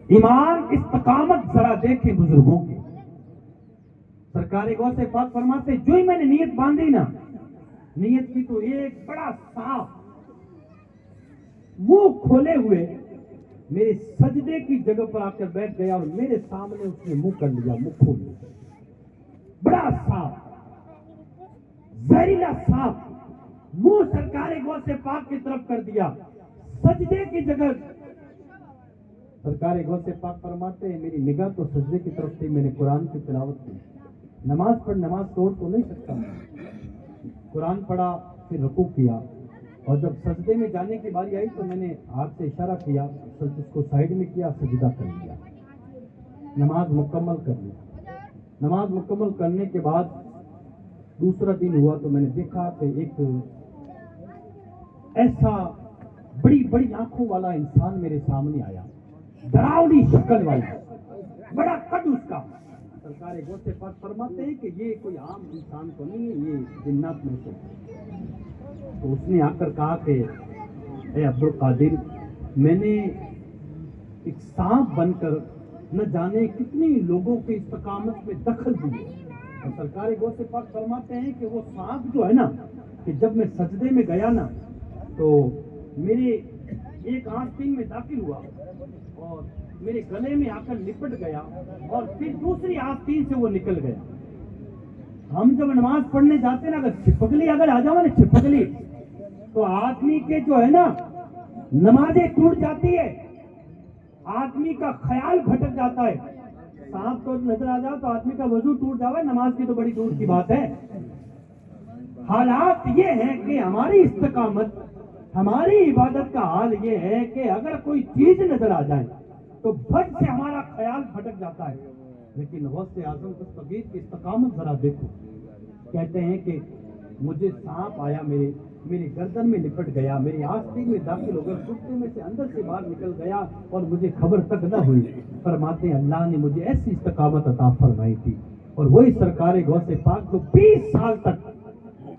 ایمان استقامت ذرا دیکھیں بزرگوں کی. سرکار غوث پاک فرماتے جو ہی میں نے نیت باندھی نا، نیت کی تو ایک بڑا صاف منہ کھولے ہوئے میرے سجدے کی جگہ پر آ کر بیٹھ گیا اور میرے سامنے اس نے منہ کر لیا، منہ کھول لیا. بڑا صاف زہریلا صاف منہ سرکار غوث پاک کی طرف کر دیا سجدے کی جگہ. سرکار غوث پاک فرماتے ہیں میری نگاہ تو سجدے کی طرف تھی، میں نے قرآن کی تلاوت کی. نماز پڑھ نماز توڑ تو نہیں سکتا، قرآن پڑھا پھر رکوع کیا، اور جب سجدے میں جانے کی باری آئی تو میں نے ہاتھ سے اشارہ کیا، اس کو سائیڈ میں کیا، سجدہ کر لیا، نماز مکمل کر لی. نماز مکمل کرنے کے بعد دوسرا دن ہوا تو میں نے دیکھا کہ ایک ایسا بڑی بڑی آنکھوں والا انسان میرے سامنے آیا، ڈراؤنی شکل والا، بڑا قد اس کا. سرکار غوث پاک فرماتے ہیں کہ یہ کوئی عام انسان تو نہیں ہے، یہ جنات میں سے. تو اس نے آ کر کہا کہ اے عبد القادر، میں نے ایک سانپ بن کر نہ جانے کتنی لوگوں کے استقامت میں دخل دی. اور سرکار غوث پاک فرماتے ہیں کہ وہ سانپ جو ہے نا، کہ جب میں سجدے میں گیا نا تو میرے ایک آستین میں داخل ہوا اور میرے گلے میں آ کر لپٹ گیا اور پھر دوسری آستین سے وہ نکل گیا. ہم جب نماز پڑھنے جاتے نا، اگر چھپکلی اگر آ جاؤ نا چھپکلی، تو آدمی کے جو ہے نا نمازیں ٹوٹ جاتی ہے، آدمی کا خیال بھٹک جاتا ہے. سانپ تو نظر آ جاؤ تو آدمی کا وضو ٹوٹ جاوے، نماز کی تو بڑی دور کی بات ہے. حالات یہ ہیں کہ ہماری استقامت، ہماری عبادت کا حال یہ ہے کہ اگر کوئی چیز نظر آ جائے تو بھٹ سے ہمارا خیال بھٹک جاتا ہے. لیکن غوث اعظم دستگیر کی استقامت ذرا دیکھو. کہتے ہیں کہ مجھے سانپ آیا، میرے گردن میں لپٹ گیا، میری آستین میں داخل ہو گیا، کتے میں سے اندر سے باہر نکل گیا اور مجھے خبر تک نہ ہوئی. فرماتے ہیں اللہ نے مجھے ایسی استقامت عطا فرمائی تھی. اور وہی سرکار غوث پاک جو 20 سال تک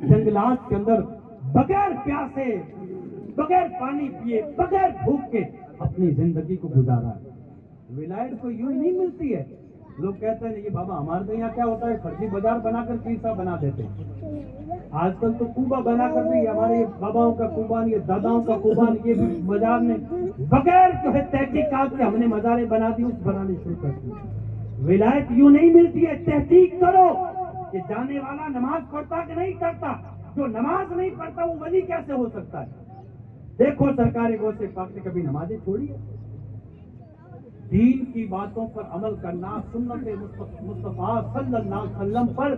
جنگلات کے اندر بغیر پیاسے، بغیر پانی پیے، بغیر بھوک کے اپنی زندگی کو گزارا. ولایت کو یوں ہی نہیں ملتی ہے. لوگ کہتے ہیں یہ بابا ہمارے تو یہاں کیا ہوتا ہے، فرضی بازار بنا کر پیسہ بنا دیتے ہیں. آج کل تو کنبا بنا کر بھی ہمارے باباؤں کا قربان، یہ داداؤں کا قربان، یہ بھی بازار میں بغیر جو ہے تحقیقات کے ہم نے مزاریں بنا دی، اس بنانے شروع کر دی. ولایت یوں نہیں ملتی ہے. تحقیق کرو کہ جانے والا نماز پڑھتا کہ نہیں کرتا. جو نماز نہیں پڑھتا وہ ولی کیسے ہو سکتا ہے؟ دیکھو سرکار غوث پاک نے کبھی نمازیں چھوڑی ہے؟ دین کی باتوں پر عمل کرنا، سنت مصطفیٰ صلی اللہ علیہ وسلم پر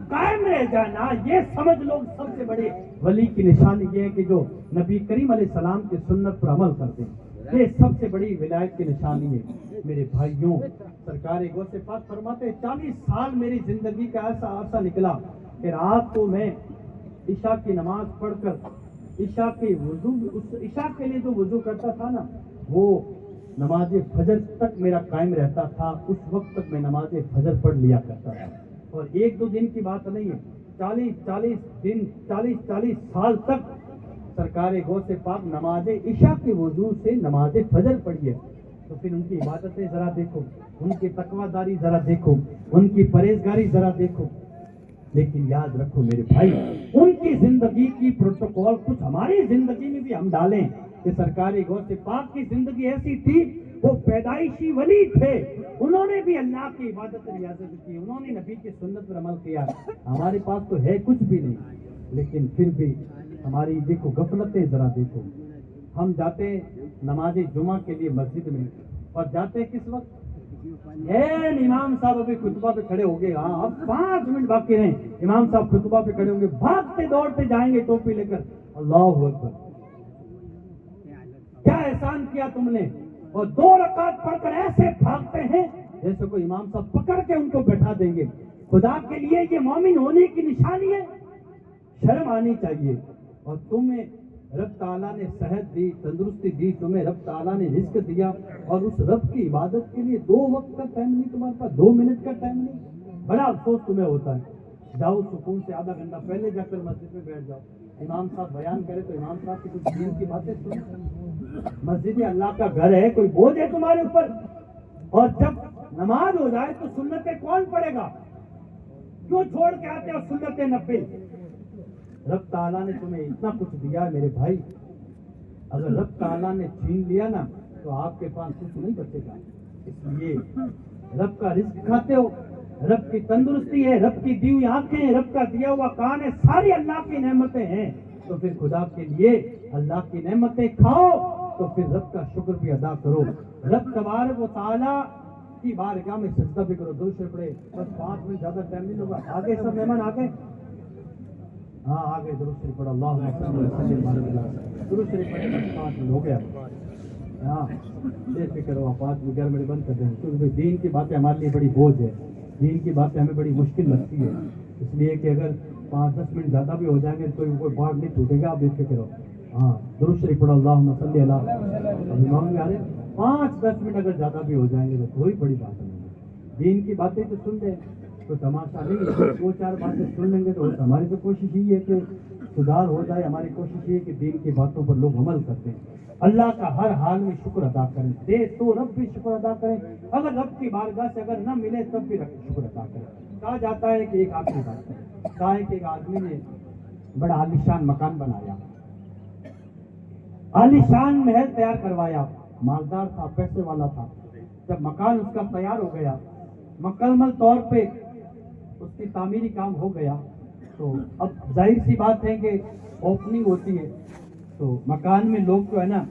قائم رہ جانا، یہ سمجھ لوگ سب سے بڑے ولی کی نشانی یہ ہے کہ جو نبی کریم علیہ السلام کی سنت پر عمل کرتے ہیں. یہ سب سے بڑی ولایت کی نشانی ہے. میرے بھائیوں، سرکار غوث پاک فرماتے ہیں 40 سال میری زندگی کا ایسا عرصہ نکلا کہ رات کو میں عشاء کی نماز پڑھ کر عشاء کے لیے جو وضو کرتا تھا نا، وہ نماز فجر تک میرا قائم رہتا تھا. اس وقت تک میں نماز فجر پڑھ لیا کرتا تھا. اور ایک دو دن کی بات نہیں ہے، 40 سال تک سرکار غوث پاک نماز عشاء کے وضو سے نماز فجر پڑھی ہے. تو پھر ان کی عبادتیں ذرا دیکھو، ان کی تقوی داری ذرا دیکھو، ان کی پرہیزگاری ذرا دیکھو. لیکن یاد رکھو میرے بھائی، ان کی زندگی کی پروٹوکول کچھ ہماری زندگی میں بھی ہم ڈالیں کہ سرکار غوث پاک کی زندگی ایسی تھی، وہ پیدائشی ولی تھے، انہوں نے بھی اللہ کی عبادت ریاضت کی، انہوں نے نبی کی سنت پر عمل کیا. ہمارے پاس تو ہے کچھ بھی نہیں، لیکن پھر بھی ہماری دیکھو غفلتیں ذرا دیکھو. ہم جاتے نماز جمعہ کے لیے مسجد میں، اور جاتے کس وقت؟ امام صاحب ابھی خطبہ پہ کھڑے ہو گئے، ہاں اب 5 منٹ باقی رہیں، امام صاحب خطبہ پہ کھڑے ہوں گے، بھاگتے دوڑتے جائیں گے ٹوپی لے کر، اللہ اکبر، کیا احسان کیا تم نے. اور 2 رکعت پڑھ کر ایسے بھاگتے ہیں جیسے کوئی امام صاحب پکڑ کے ان کو بیٹھا دیں گے. خدا کے لیے یہ مومن ہونے کی نشانی ہے. شرم آنی چاہیے. اور تمہیں رب تعالیٰ نے صحت دی، تندرستی دی، تمہیں رب تعالیٰ نے رزق دیا، اور اس رب کی عبادت کے لیے 2 وقت کا ٹائم نہیں تمہارے پاس، 2 منٹ کا ٹائم نہیں. بڑا افسوس تمہیں ہوتا ہے. جاؤ سکون سے آدھا گھنٹہ پہلے جا کر مسجد میں بیٹھ جاؤ. امام صاحب بیان کرے تو امام صاحب کی کچھ دین کی باتیں سنو. مسجد اللہ کا گھر ہے، کوئی بوجھ ہے تمہارے اوپر؟ اور جب نماز ہو جائے تو سنتیں کون پڑھے گا؟ کیوں چھوڑ کے آتے ہو سنت نفل؟ رب تعالیٰ نے تمہیں اتنا کچھ دیا ہے میرے بھائی، اگر رب تعالیٰ نے چھین لیا نا تو آپ کے پاس کچھ نہیں بچے گا۔ اس لیے رب کا رزق کھاتے ہو، رب کی تندرستی ہے، رب کی دی ہوئی آنکھیں ہیں، رب کا دیا ہوا کان ہے، ساری اللہ کی نعمتیں ہیں، تو پھر خدا کے لیے اللہ کی نعمتیں کھاؤ تو پھر رب کا شکر بھی ادا کرو۔ رب تبارک و تعالیٰ کی بارگاہ میں سجدہ بھی کرو۔ درود شریف پڑھے، بس 5 منٹ، زیادہ ٹائم نہیں ہوگا۔ آگے سب مہمان آ گئے؟ ہاں آگے درود شریف پڑھو، اللہم صلی اللہ علیہ وسلم۔ درود شریف پڑھے، بس 5 منٹ ہو گیا۔ ہاں بے فکر ہو، 5 منٹ 11 منٹ بند کر دیں، کیونکہ دین کی باتیں ہمارے لیے بڑی بوجھ ہے، دین کی باتیں ہمیں بڑی مشکل لگتی ہے، اس لیے کہ اگر 5-10 منٹ زیادہ بھی ہو جائیں گے تو کوئی بات نہیں ٹوٹے گا، آپ بے فکر ہو۔ ہاں درود شریف پڑھو، اللہم صلی اللہ علیہ وسلم۔ 5-10 منٹ اگر زیادہ بھی ہو جائیں گے تو کوئی بڑی بات نہیں ہے، دین کی باتیں تو سن لیں تو تماشا نہیں ہے، 2-4 باتیں سن لیں گے تو ہماری تو کوشش یہی ہے کہ سدھار ہو جائے، ہماری کوشش یہ ہے کہ دین کی باتوں پر لوگ عمل کرتے ہیں، اللہ کا ہر حال میں شکر ادا کریں، دے تو رب بھی شکر ادا کریں، اگر رب کی بارگاہ سے اگر نہ ملے تب بھی شکر ادا کریں۔ کہا جاتا ہے کہ ایک آدمی بات ہے، کہا ہے کہ ایک آدمی نے بڑا عالیشان مکان بنایا، عالیشان محل تیار کروایا، مالدار تھا، پیسے والا تھا۔ جب مکان اس کا تیار ہو گیا، مکمل طور پہ اس کی تعمیری کام ہو گیا، تو اب ظاہر سی بات ہے کہ اوپننگ ہوتی ہے، تو مکان میں لوگ جو ہے نا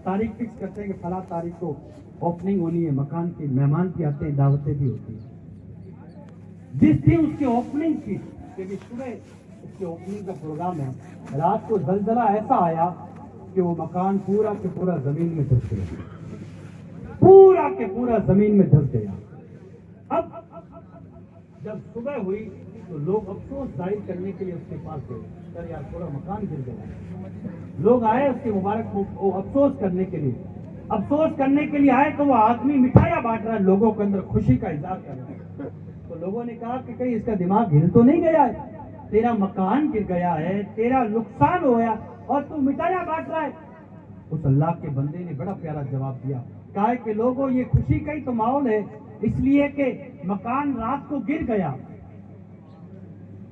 تاریخ فکس کرتے ہیں کہ فلاں تاریخ کو اوپننگ ہونی ہے مکان کی، مہمان بھی آتے ہیں، دعوتیں بھی ہوتی ہیں۔ جس دن اس کی اوپننگ کی، کیونکہ صبح اس کی اوپننگ کا پروگرام ہے، رات کو زلزلہ ایسا آیا کہ وہ مکان پورا کے پورا زمین میں دھس گیا، پورا کے پورا زمین میں دھس گیا۔ اب جب صبح ہوئی تو لوگ افسوس ظاہر کرنے کے لیے اس کے پاس گئے، سر یار پورا مکان گر گیا۔ لوگ آئے اس کے مبارک کو افسوس کرنے کے لیے، افسوس کرنے کے لیے آئے تو وہ آدمی مٹھائیاں بانٹ رہا ہے، لوگوں کے اندر خوشی کا اظہار کر رہا ہے۔ تو لوگوں نے کہا کہ کہیں اس کا دماغ ہل تو نہیں گیا ہے، تیرا مکان گر گیا ہے، تیرا نقصان ہوا اور تو مٹھائیاں بانٹ رہا ہے۔ اس اللہ کے بندے نے بڑا پیارا جواب دیا، کہا کہ لوگوں یہ خوشی کا ہی تو ماحول ہے، اس لیے کہ مکان رات کو گر گیا،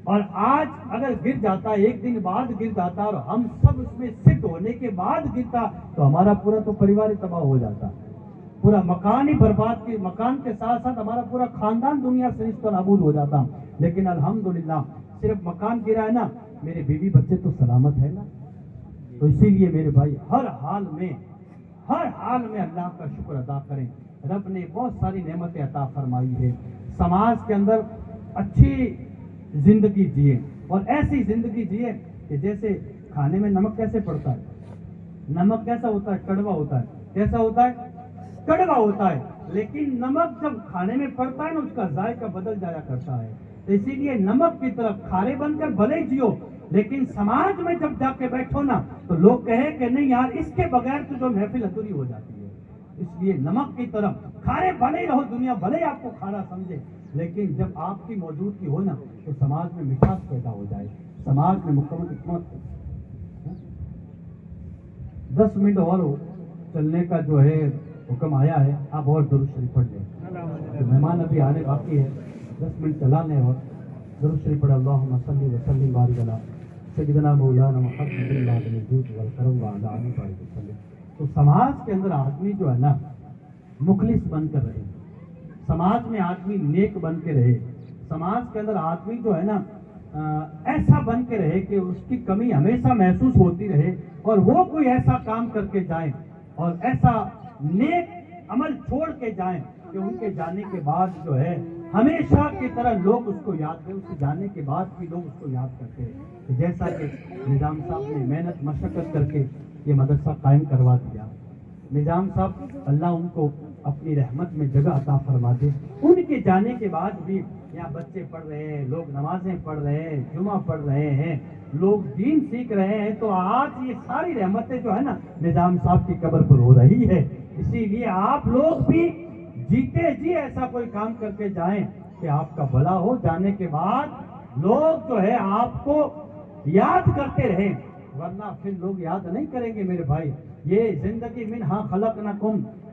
اور آج اگر گر جاتا، ایک دن بعد گر جاتا اور ہم سب اس میں شفٹ ہونے کے بعد گرتا تو ہمارا پورا تو پریوار ہی تباہ ہو جاتا، پورا مکان ہی برباد کی، مکان کے ساتھ ساتھ ہمارا پورا خاندان دنیا سے نیست و نابود ہو جاتا۔ لیکن الحمدللہ صرف مکان گرا ہے نا، میرے بیوی بچے تو سلامت ہے نا۔ تو اسی لیے میرے بھائی ہر حال میں اللہ کا شکر ادا کریں۔ رب نے بہت ساری نعمتیں عطا فرمائی ہے، سماج کے اندر اچھی زندگی جیے، اور ایسی زندگی جیے کہ جیسے کھانے میں نمک کیسے پڑتا ہے، نمک کیسا ہوتا ہے، کڑوا ہوتا ہے، کیسا ہوتا ہے، کڑوا ہوتا ہے، لیکن نمک جب کھانے میں پڑتا ہے نا اس کا ذائقہ بدل جایا کرتا ہے۔ تو اسی لیے نمک کی طرف کھارے بن کر بھلے جیو، لیکن سماج میں جب جا کے بیٹھو نا تو لوگ کہے کہ نہیں یار اس کے بغیر تو جو محفل ادھوری ہو جاتی ہے۔ اس لیے نمک کی طرف کھارے بنے ہی رہو، دنیا بھلے آپ کو کھارا سمجھے، لیکن جب آپ کی موجودگی ہو نا تو سماج میں مٹھاس پیدا ہو جائے، سماج میں مکمل حکمت۔ 10 منٹ اور چلنے کا جو ہے حکم آیا ہے، آپ اور درود شریف پڑھ لیں، مہمان ابھی آنے باقی ہے، 10 منٹ چلا لیں اور درود شریف پڑھ۔ اللہم صلی وسلم بارک علی سیدنا مولانا محمد الجود والکرم وعلی آلہ بارک وسلم۔ تو سماج کے اندر آدمی جو ہے نا مخلص بن کر رہے، سماج میں آدمی نیک بن کے رہے، سماج کے اندر آدمی جو ہے نا ایسا بن کے رہے کہ اس کی کمی ہمیشہ محسوس ہوتی رہے، اور وہ کوئی ایسا کام کر کے جائیں اور ایسا نیک عمل چھوڑ کے جائیں کہ ان کے جانے کے بعد جو ہے ہمیشہ کی طرح لوگ اس کو یاد کریں، اس کے جانے کے بعد بھی لوگ اس کو یاد کرتے ہیں۔ جیسا کہ نظام صاحب نے محنت مشقت کر کے یہ مدرسہ قائم کروا دیا، نظام صاحب اللہ ان کو اپنی رحمت میں جگہ عطا فرما دے، ان کے جانے کے بعد بھی یہاں بچے پڑھ رہے ہیں، لوگ نمازیں پڑھ رہے ہیں، جمعہ پڑھ رہے ہیں، لوگ دین سیکھ رہے ہیں، تو آج یہ ساری رحمتیں جو ہے نا نظام صاحب کی قبر پر ہو رہی ہے۔ اسی لیے آپ لوگ بھی جیتے جی ایسا کوئی کام کر کے جائیں کہ آپ کا بھلا ہو، جانے کے بعد لوگ جو ہے آپ کو یاد کرتے رہیں، ورنہ پھر لوگ یاد نہیں کریں گے میرے بھائی۔ یہ زندگی منہا خلقناکم